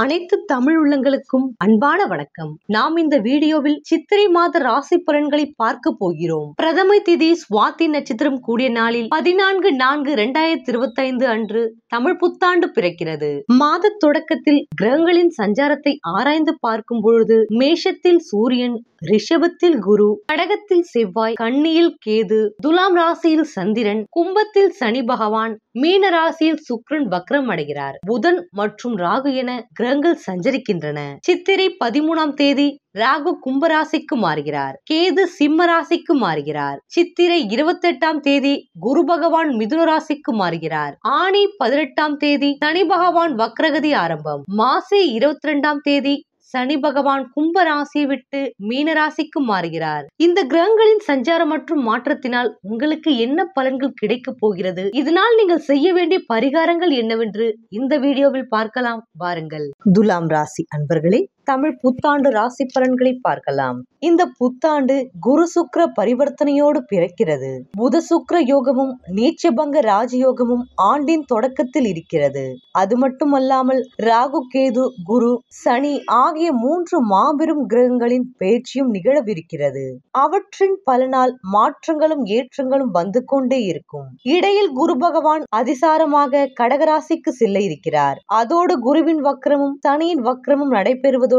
அனைத்து தமிழ் உள்ளங்களுக்கும் அன்பான வணக்கம். நாம் இந்த வீடியோவில் சித்திரை மாத ராசி பலன்களை பார்க்க போகிறோம். பிரதமை திதி சுவாதி நட்சத்திரம் கூடிய நாளில் 14/4/2025 அன்று தமிழ் புத்தாண்டு பிறக்கிறது. மாத தொடக்கத்தில் கிரகங்களின் சஞ்சாரத்தை ஆராய்ந்து பார்க்கும் பொழுது மேஷத்தில் சூரியன், ரிஷபத்தில் குரு, கடகத்தில் செவ்வாய், கன்னியில் கேது, துலாம் ராசியில் சந்திரன், கும்பத்தில் சனி பகவான், மீன ராசியில் சுக்கிரன் வக்ரம் அடைகிறார். புதன் மற்றும் ராகு என கிரகங்கள் சஞ்சரிக்கின்றன. சித்திரை 13ஆம் தேதி ராகு கும்பராசிக்கு மாறுகிறார். கேது சிம்ம ராசிக்கு மாறுகிறார். சித்திரை 28ஆம் தேதி குரு பகவான் மிதுன ராசிக்கு மாறுகிறார். ஆனி 18ஆம் தேதி சனி பகவான் வக்ரகதி ஆரம்பம். மாசி 22ஆம் தேதி சனி பகவான் கும்ப ராசியை விட்டு மீன ராசிக்கு மாறுகிறார். இந்த கிரகங்களின் சஞ்சாரம் மற்றும் மாற்றத்தினால் உங்களுக்கு என்ன பலன்கள் கிடைக்க போகிறது, இதனால் நீங்கள் செய்ய வேண்டிய பரிகாரங்கள் என்னவென்று இந்த வீடியோவில் பார்க்கலாம். வாருங்கள். துலாம் ராசி அன்பர்களே, தமிழ் புத்தாண்டு ராசி பலன்களை பார்க்கலாம். இந்த புத்தாண்டு குரு சுக்கிர பரிவர்த்தனையோடு பிறக்கிறது. புத சுக்கிர யோகமும் நீச்சபங்க ராஜயோகமும் ஆண்டின் தொடக்கத்தில் இருக்கிறது. அது மட்டுமல்லாமல் ராகு, கேது, குரு, சனி ஆகிய 3 மாபெரும் கிரகங்களின் பெயர்ச்சியும் நிகழவிருக்கிறது. அவற்றின் பலனால் மாற்றங்களும் ஏற்றங்களும் வந்து கொண்டே இருக்கும். இடையில் குரு பகவான் அதிசாரமாக கடகராசிக்கு செல்ல இருக்கிறார். அதோடு குருவின் வக்ரமும் சனியின் வக்ரமும் நடைபெறுவது,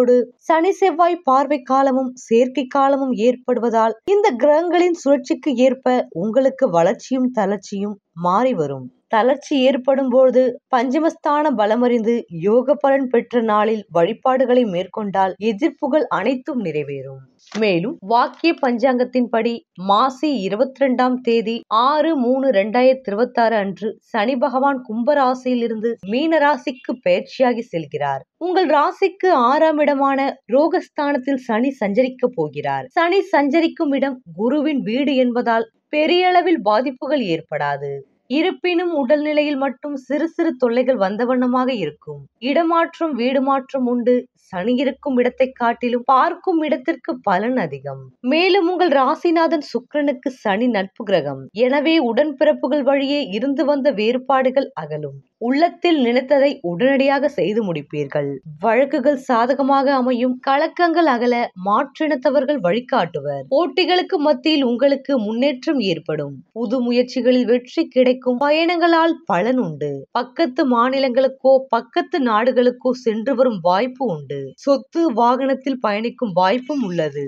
சனி செவ்வாய் பார்வை காலமும் சேர்க்கை காலமும் ஏற்படுவதால் இந்த கிரகங்களின் சுழற்சிக்கு ஏற்ப உங்களுக்கு வளர்ச்சியும் தளர்ச்சியும் மாறி வரும். தளர்ச்சி ஏற்படும் போது பஞ்சமஸ்தான பலமறிந்து யோக பலன் பெற்ற நாளில் வழிபாடுகளை மேற்கொண்டால் எதிர்ப்புகள் அனைத்தும் நிறைவேறும். மேலும் வாக்கிய பஞ்சாங்கத்தின்படி மாசி 22ஆம் தேதி 6/3/2026 அன்று சனி பகவான் கும்பராசியில் இருந்து மீன ராசிக்கு பயிற்சியாகி செல்கிறார். உங்கள் ராசிக்கு 6ஆம் இடமான ரோகஸ்தானத்தில் சனி சஞ்சரிக்க போகிறார். சனி சஞ்சரிக்கும் இடம் குருவின் வீடு என்பதால் பெரிய அளவில் பாதிப்புகள் ஏற்படாது. இருப்பினும் உடல்நிலையில் மட்டும் சிறு சிறு தொல்லைகள் வந்த வண்ணமாக இருக்கும். இடமாற்றம், வீடு மாற்றம் உண்டு. சனி இருக்கும் இடத்தை காட்டிலும் பார்க்கும் இடத்திற்கு பலன் அதிகம். மேலும் உங்கள் ராசிநாதன் சுக்கிரனுக்கு சனி நட்பு கிரகம். எனவே உடன்பிறப்புகள் வழியே இருந்து வந்த வேறுபாடுகள் அகலும். உள்ளத்தில் நினைத்ததை உடனடியாக செய்து முடிப்பீர்கள். வழக்குகள் சாதகமாக அமையும். கலக்கங்கள் அகல மாற்றினத்தவர்கள் வழிகாட்டுவர். போட்டிகளுக்கு மத்தியில் உங்களுக்கு முன்னேற்றம் ஏற்படும். புது முயற்சிகளில் வெற்றி கிடைக்கும். பயணங்களால் பலன் உண்டு. பக்கத்து மாநிலங்களுக்கோ பக்கத்து நாடுகளுக்கோ சென்று வரும் வாய்ப்பு உண்டு. சொத்து வாகனத்தில் பயணிக்கும் வாய்ப்பும் உள்ளது.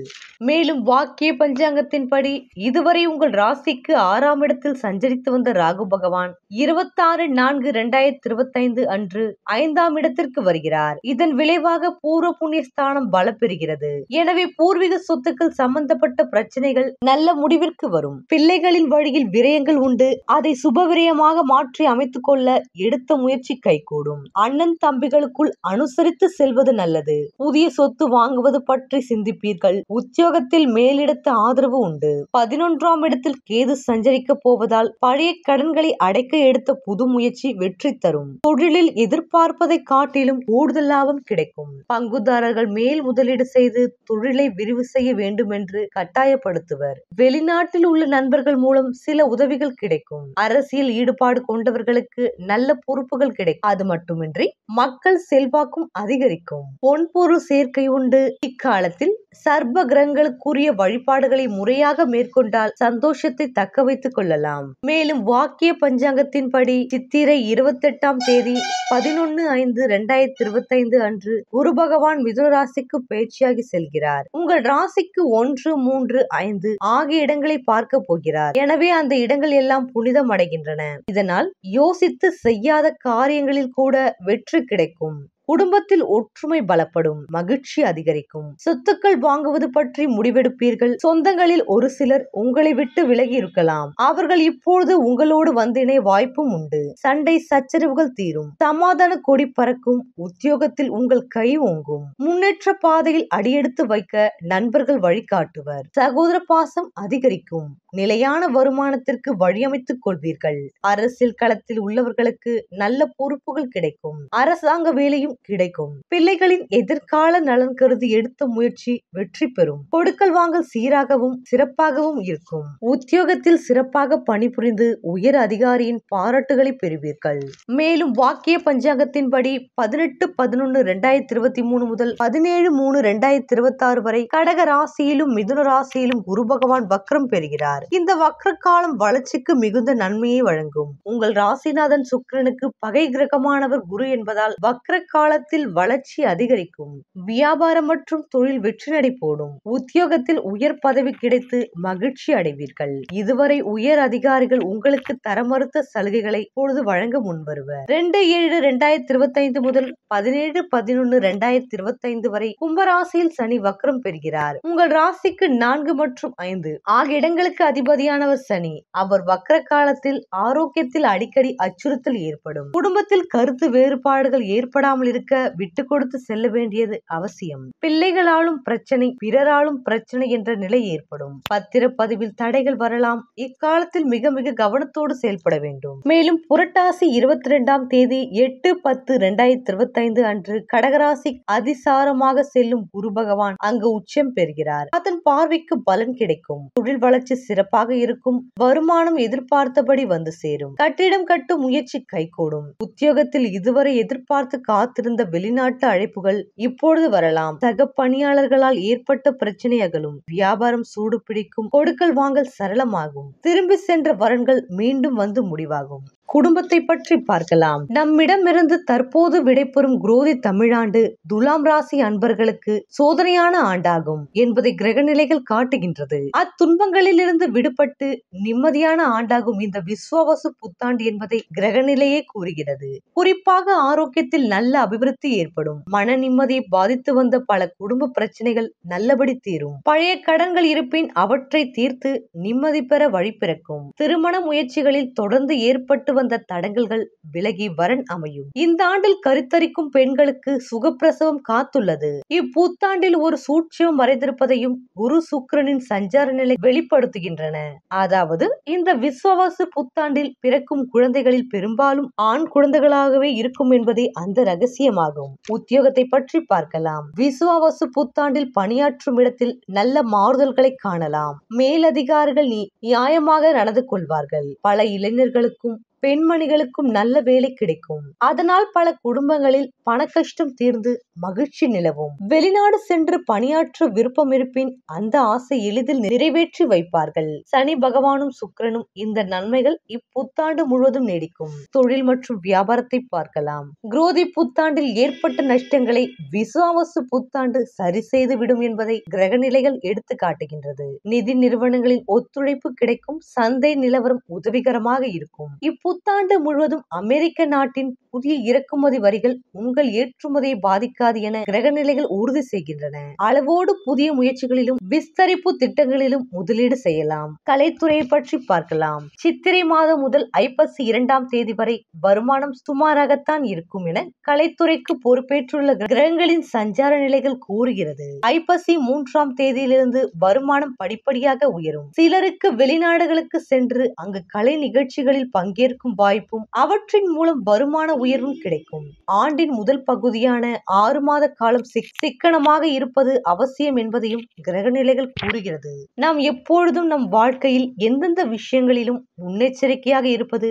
மேலும் வாக்கிய பஞ்சாங்கத்தின்படி இதுவரை உங்கள் ராசிக்கு 6ஆம் இடத்தில் சஞ்சரித்து வந்த ராகு பகவான் 26/4/2025 அன்று 5ஆம் இடத்திற்கு வருகிறார். இதன் விளைவாக பூர்வ புண்ணிய ஸ்தானம் பலப்பெறுகிறது. எனவே பூர்வீக சொத்துக்கள் சம்பந்தப்பட்ட பிரச்சனைகள் நல்ல முடிவிற்கு வரும். பிள்ளைகளின் வழியில் விரயங்கள் உண்டு. அதை சுப விரயமாக மாற்றி அமைத்துக் கொள்ள எடுத்த முயற்சி கைகூடும். அண்ணன் தம்பிகளுக்குள் அனுசரித்து செல்வது நல்லது. புதிய சொத்து வாங்குவது பற்றி சிந்திப்பீர்கள். உத்தியோகத்தில் மேலிடத்து ஆதரவு உண்டு. 11ஆம் இடத்தில் கேது சஞ்சரிக்க போவதால் பழைய கடன்களை அடைக்க எடுத்த புது முயற்சி வெற்றி தரும். தொழிலில் எதிர்பார்ப்பதை காட்டிலும் கூடுதல் லாபம் கிடைக்கும். பங்குதாரர்கள் மேல் முதலீடு செய்து தொழிலை விரிவு செய்ய வேண்டும் என்று கட்டாயப்படுத்துவர். வெளிநாட்டில் உள்ள நண்பர்கள் மூலம் சில உதவிகள் கிடைக்கும். அரசியல் ஈடுபாடு கொண்டவர்களுக்கு நல்ல பொறுப்புகள் கிடைக்கும். அது மட்டுமின்றி மக்கள் செல்வாக்கும் அதிகரிக்கும். பொன்பொருள் சேர்க்கை உண்டு. இக்காலத்தில் சர்ப்ப கிரகங்களுக்குரிய வழிபாடுகளை முறையாக மேற்கொண்டால் சந்தோஷத்தை தக்க வைத்துக் கொள்ளலாம். மேலும் வாக்கிய பஞ்சாங்கத்தின்படி சித்திரை 28ஆம் தேதி 11/5/2025 அன்று குரு பகவான் மிதுன ராசிக்கு பயிற்சியாகி செல்கிறார். உங்கள் ராசிக்கு 1, 3, 5 ஆகிய இடங்களை பார்க்க போகிறார். எனவே அந்த இடங்கள் எல்லாம் புனிதம் அடைகின்றன. இதனால் யோசித்து செய்யாத காரியங்களில் கூட வெற்றி கிடைக்கும். குடும்பத்தில் ஒற்றுமை பலப்படும். மகிழ்ச்சி அதிகரிக்கும். சொத்துக்கள் வாங்குவது பற்றி முடிவெடுப்பீர்கள். சொந்தங்களில் ஒரு சிலர் உங்களை விட்டு விலகி இருக்கலாம். அவர்கள் இப்பொழுது உங்களோடு வந்திணைய வாய்ப்பும் உண்டு. சண்டை சச்சரவுகள் தீரும். சமாதான கொடி பறக்கும். உத்தியோகத்தில் உங்கள் கை ஓங்கும். முன்னேற்ற பாதையில் அடியெடுத்து வைக்க நண்பர்கள் வழிகாட்டுவர். சகோதர பாசம் அதிகரிக்கும். நிலையான வருமானத்திற்கு வழியமைத்துக் கொள்வீர்கள். அரசியல் களத்தில் உள்ளவர்களுக்கு நல்ல பொறுப்புகள் கிடைக்கும். அரசாங்க வேலையும் கிடைக்கும். பிள்ளைகளின் எதிர்கால நலன் கருதி எடுத்த முயற்சி வெற்றி பெறும். கொடுக்கல் வாங்கல் சீராகவும் சிறப்பாகவும் இருக்கும். உத்தியோகத்தில் சிறப்பாக பணிபுரிந்து உயர் அதிகாரியின் பாராட்டுகளை பெறுவீர்கள். மேலும் வாக்கிய பஞ்சாங்கத்தின்படி 18/11/2023 முதல் 17/3/2026 வரை கடக ராசியிலும் மிதுன ராசியிலும் குரு பகவான் வக்ரம் பெறுகிறார். இந்த வக்ர காலம் வளர்ச்சிக்கு மிகுந்த நன்மையை வழங்கும். உங்கள் ராசிநாதன் சுக்கிரனுக்கு பகை கிரகமானவர் குரு என்பதால் வக்ர காலத்தில் வளர்ச்சி அதிகரிக்கும். வியாபாரம் மற்றும் தொழில் வெற்றி நடை போடும். உத்தியோகத்தில் உயர் பதவி கிடைத்து மகிழ்ச்சி அடைவீர்கள். இதுவரை உயர் அதிகாரிகள் உங்களுக்கு தர மறுத்த சலுகைகளை இப்பொழுது வழங்க முன்வருவர். 2/7/2025 முதல் 17/11/2025 வரை கும்பராசியில் சனி வக்ரம் பெறுகிறார். உங்கள் ராசிக்கு 4 மற்றும் 5 ஆகிய இடங்களுக்கு அதிபதியானவர் சனி. அவர் வக்ர காலத்தில் ஆரோக்கியத்தில் அடிக்கடி அச்சுறுத்தல் ஏற்படும். குடும்பத்தில் கருத்து வேறுபாடுகள் ஏற்படாமல் இருக்க விட்டு கொடுத்து செல்ல வேண்டியது அவசியம். பிள்ளைகளாலும் பிரச்சனை, பிறராலும் பிரச்சனை என்ற நிலை ஏற்படும். பத்திரப்பதிவில் தடைகள் வரலாம். இக்காலத்தில் மிக மிக கவனத்தோடு செயல்பட வேண்டும். மேலும் புரட்டாசி 22ஆம் தேதி 8/10/2025 அன்று கடகராசி அதிசாரமாக செல்லும் குரு பகவான் அங்கு உச்சம் பெறுகிறார். அதன் பார்வைக்கு பலன் கிடைக்கும். தொழில் வளர்ச்சி சிறப்பாக இருக்கும். வருமானம் எதிர்பார்த்தபடி வந்து சேரும். கட்டிடம் கட்டும் முயற்சி கைகூடும். உத்தியோகத்தில் இதுவரை எதிர்பார்த்து காத்திருந்த வெளிநாட்டு அழைப்புகள் இப்பொழுது வரலாம். சக பணியாளர்களால் ஏற்பட்ட பிரச்சனை அகலும். வியாபாரம் சூடு பிடிக்கும். கொடுக்கல் வாங்கல் சரளமாகும். திரும்பி சென்ற வரன்கள் மீண்டும் வந்து முடிவாகும். குடும்பத்தை பற்றி பார்க்கலாம். நம்மிடமிருந்து தற்போது விடைபெறும் குரோதி தமிழாண்டு துலாம் ராசி அன்பர்களுக்கு சோதனையான ஆண்டாகும் என்பதை கிரகநிலைகள் காட்டுகின்றது. அத்துன்பங்களிலிருந்து விடுபட்டு நிம்மதியான ஆண்டாகும் இந்த விஸ்வாவசு புத்தாண்டு என்பதை கிரகநிலையே கூறுகிறது. குறிப்பாக ஆரோக்கியத்தில் நல்ல அபிவிருத்தி ஏற்படும். மன நிம்மதியை பாதித்து வந்த பல குடும்ப பிரச்சனைகள் நல்லபடி தீரும். பழைய கடன்கள் இருப்பின் அவற்றை தீர்த்து நிம்மதி பெற வழி பிறக்கும். திருமண முயற்சிகளில் தொடர்ந்து ஏற்பட்டு வந்த தடங்கல்கள் விலகி வரன் அமையும். இந்த ஆண்டில் கருத்தரிக்கும் பெண்களுக்கு சுகப்பிரசவம் காத்துள்ளது. இப்புத்தாண்டில் ஒரு சூட்சம் மறைந்திருப்பதையும் குரு சுக்கிரனின் சஞ்சார நிலை வெளிப்படுத்துகின்றன. அதாவது இந்த விஸ்வாவசு புத்தாண்டில் பிறக்கும் குழந்தைகளில் பெரும்பாலும் ஆண் குழந்தைகளாகவே இருக்கும் என்பதே அந்த ரகசியமாகும். உத்தியோகத்தை பற்றி பார்க்கலாம். விஸ்வாவசு புத்தாண்டில் பணியாற்றும் இடத்தில் நல்ல மாறுதல்களை காணலாம். மேலதிகாரிகள் நியாயமாக நடந்து கொள்வார்கள். பல இளைஞர்களுக்கும் பெண்மணிகளுக்கும் நல்ல வேலை கிடைக்கும். அதனால் பல குடும்பங்களில் பண கஷ்டம் தீர்ந்து மகிழ்ச்சி நிலவும். வெளிநாடு சென்று பணியாற்ற விருப்பம் இருப்பின் அந்த ஆசை எளிதில் நிறைவேற்றி வைப்பார்கள். சனி பகவானும் சுக்கிரனும் இந்த நன்மைகள் இப்புத்தாண்டு முழுவதும் நீடிக்கும். தொழில் மற்றும் வியாபாரத்தை பார்க்கலாம். குரோதி புத்தாண்டில் ஏற்பட்ட நஷ்டங்களை விஸ்வாவசு புத்தாண்டு சரி செய்து விடும் என்பதை கிரகநிலைகள் எடுத்து காட்டுகின்றது. நிதி நிறுவனங்களின் ஒத்துழைப்பு கிடைக்கும். சந்தை நிலவரம் உதவிகரமாக இருக்கும். புத்தாண்டு முழுவதும் அமெரிக்க நாட்டின் புதிய இறக்குமதி வரிகள் உங்கள் ஏற்றுமதியை பாதிக்காது என கிரகநிலைகள் உறுதி செய்கின்றன. அளவோடு புதிய முயற்சிகளிலும் விஸ்தரிப்பு திட்டங்களிலும் முதலீடு செய்யலாம். கலைத்துறையை பற்றி பார்க்கலாம். சித்திரை மாதம் முதல் ஐப்பசி 2ஆம் தேதி வரை வருமானம் சுமாராகத்தான் இருக்கும் என கலைத்துறைக்கு பொறுப்பேற்றுள்ள கிரகங்களின் சஞ்சார நிலைகள் கூறுகிறது. ஐப்பசி 3ஆம் தேதியிலிருந்து வருமானம் படிப்படியாக உயரும். சிலருக்கு வெளிநாடுகளுக்கு சென்று அங்கு கலை நிகழ்ச்சிகளில் பங்கேற்கும் வாய்ப்பும் அவற்றின் மூலம் வருமான உயர்வும் கிடைக்கும். ஆண்டின் முதல் பகுதியான 6 மாத காலம் சிக்கனமாக இருப்பது அவசியம் என்பதையும் கிரகநிலைகள் கூறுகிறது. நாம் எப்பொழுதும் நம் வாழ்க்கையில் எந்தெந்த விஷயங்களிலும் முன்னெச்சரிக்கையாக இருப்பது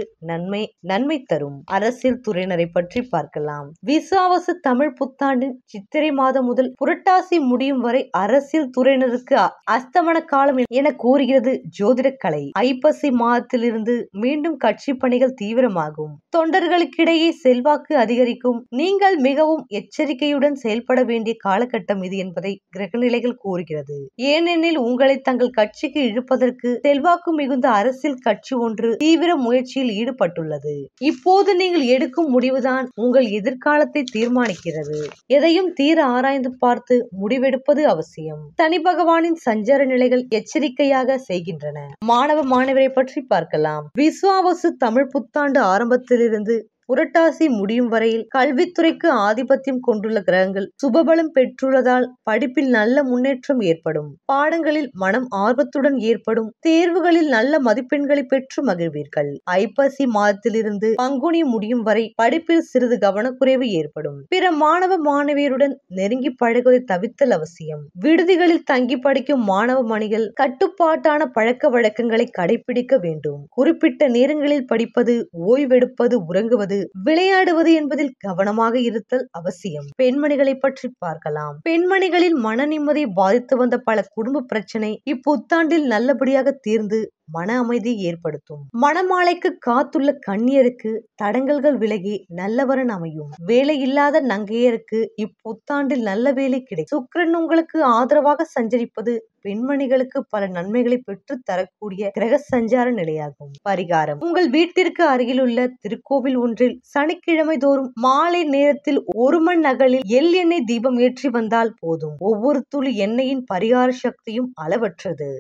நன்மை தரும். அரசியல் துறையினரை பற்றி பார்க்கலாம். விஸ்வாவசு தமிழ் புத்தாண்டின் சித்திரை மாதம் முதல் புரட்டாசி முடியும் வரை அரசியல் துறையினருக்கு அஸ்தமன காலம் என கூறுகிறது ஜோதிட கலை. ஐப்பசி மாதத்திலிருந்து மீண்டும் கட்சி பணிகள் தீவிரமாகும். தொண்டர்களுக்கிடையே செல்வாக்கு அதிகரிக்கும். நீங்கள் மிகவும் எச்சரிக்கையுடன் செயல்பட வேண்டிய காலகட்டம் இது என்பதை கிரகநிலைகள் கூறுகிறது. ஏனெனில் உங்களை தங்கள் கட்சிக்கு இழுப்பதற்கு செல்வாக்கு மிகுந்த அரசியல் கட்சி ஒன்று தீவிர முயற்சியில் ஈடுபட்டுள்ளது. இப்போது நீங்கள் எடுக்கும் முடிவுதான் உங்கள் எதிர்காலத்தை தீர்மானிக்கிறது. எதையும் தீர ஆராய்ந்து பார்த்து முடிவெடுப்பது அவசியம். சனி பகவானின் சஞ்சார நிலைகள் எச்சரிக்கையாக செய்கின்றன. மாணவரை பற்றி பார்க்கலாம். விஸ்வாவசு தமிழ் புத்தாண்டு ஆரம்பத்திலிருந்து புரட்டாசி முடியும் வரையில் கல்வித்துறைக்கு ஆதிபத்தியம் கொண்டுள்ள கிரகங்கள் சுபபலம் பெற்றுள்ளதால் படிப்பில் நல்ல முன்னேற்றம் ஏற்படும். பாடங்களில் மனம் ஆர்வத்துடன் ஏற்படும். தேர்வுகளில் நல்ல மதிப்பெண்களை பெற்று மகிழ்வீர்கள். ஐப்பசி மாதத்திலிருந்து பங்குனி முடியும் வரை படிப்பில் சிறிது கவனக்குறைவு ஏற்படும். பிற மாணவ மாணவியருடன் நெருங்கி பழகுவதை தவிர்த்தல் அவசியம். விடுதிகளில் தங்கி படிக்கும் மாணவ மணிகள் கட்டுப்பாட்டான பழக்க வழக்கங்களை கடைபிடிக்க வேண்டும். குறிப்பிட்ட நேரங்களில் படிப்பது, ஓய்வெடுப்பது, உறங்குவது, விளையாடுவது என்பதில் கவனமாக இருத்தல் அவசியம். பெண்மணிகளை பற்றி பார்க்கலாம். பெண்மணிகளின் மன நிம்மதியை பாதித்து வந்த பல குடும்ப பிரச்சனை இப்புத்தாண்டில் நல்லபடியாக தீர்ந்து மன அமைதியை ஏற்படுத்தும். மணமாலைக்கு காத்துள்ள கன்னியருக்கு தடங்கல்கள் விலகி நல்லவரன் அமையும். வேலை இல்லாத நங்கையருக்கு இப்புத்தாண்டில் நல்ல வேலை கிடைக்கும். சுக்கிரன் உங்களுக்கு ஆதரவாக சஞ்சரிப்பது பெண்மணிகளுக்கு பல நன்மைகளை பெற்று தரக்கூடிய கிரக சஞ்சார நிலையாகும். பரிகாரம்: உங்கள் வீட்டிற்கு அருகிலுள்ள திருக்கோவில் ஒன்றில் சனிக்கிழமை தோறும் மாலை நேரத்தில் 1 மண் அகலில் எள்ளெண்ணெய் தீபம் ஏற்றி வந்தால் போதும். ஒவ்வொரு துளி எண்ணெயின் பரிகார சக்தியும் அளவற்றது.